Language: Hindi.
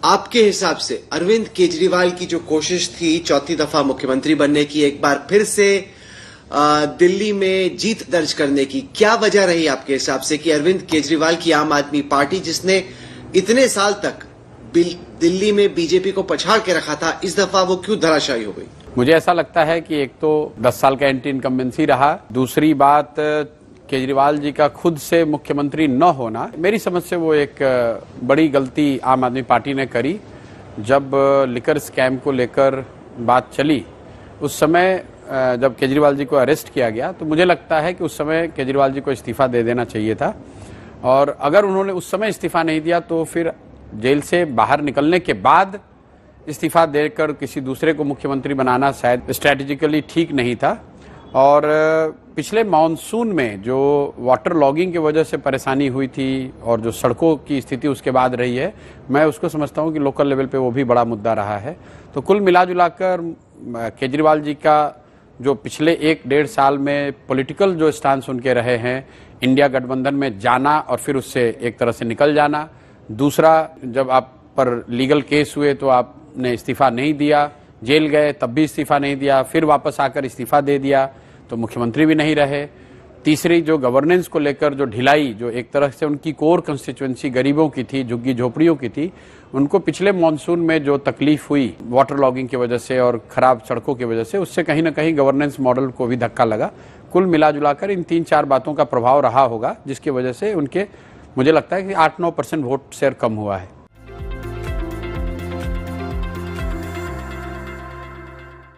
आपके हिसाब से अरविंद केजरीवाल की जो कोशिश थी चौथी दफा मुख्यमंत्री बनने की, एक बार फिर से दिल्ली में जीत दर्ज करने की, क्या वजह रही आपके हिसाब से कि अरविंद केजरीवाल की आम आदमी पार्टी, जिसने इतने साल तक दिल्ली में बीजेपी को पछाड़ के रखा था, इस दफा वो क्यों धराशायी हो गई? मुझे ऐसा लगता है कि एक तो 10 साल का एंटी इनकम्बेंसी रहा, दूसरी बात केजरीवाल जी का खुद से मुख्यमंत्री न होना, मेरी समझ से वो एक बड़ी गलती आम आदमी पार्टी ने करी। जब लिकर स्कैम को लेकर बात चली, उस समय जब केजरीवाल जी को अरेस्ट किया गया, तो मुझे लगता है कि उस समय केजरीवाल जी को इस्तीफा दे देना चाहिए था। और अगर उन्होंने उस समय इस्तीफा नहीं दिया तो फिर जेल से बाहर निकलने के बाद इस्तीफा देकर किसी दूसरे को मुख्यमंत्री बनाना शायद स्ट्रैटेजिकली ठीक नहीं था। और पिछले मानसून में जो वाटर लॉगिंग की वजह से परेशानी हुई थी और जो सड़कों की स्थिति उसके बाद रही है, मैं उसको समझता हूं कि लोकल लेवल पे वो भी बड़ा मुद्दा रहा है। तो कुल मिलाजुलाकर केजरीवाल जी का जो पिछले 1-1.5 साल में पॉलिटिकल जो स्टांस उनके रहे हैं, इंडिया गठबंधन में जाना और फिर उससे एक तरह से निकल जाना, दूसरा जब आप पर लीगल केस हुए तो आपने इस्तीफा नहीं दिया, जेल गए तब भी इस्तीफा नहीं दिया, फिर वापस आकर इस्तीफा दे दिया तो मुख्यमंत्री भी नहीं रहे, तीसरी जो गवर्नेंस को लेकर जो ढिलाई, जो एक तरह से उनकी कोर कंस्टिट्यूएंसी गरीबों की थी, झुग्गी झोपड़ियों की थी, उनको पिछले मॉनसून में जो तकलीफ हुई वाटर लॉगिंग की वजह से और खराब सड़कों की वजह से, उससे कहीं ना कहीं गवर्नेंस मॉडल को भी धक्का लगा। कुल मिलाजुलाकर इन 3-4 बातों का प्रभाव रहा होगा, जिसकी वजह से उनके, मुझे लगता है कि 8-9% वोट शेयर कम हुआ है।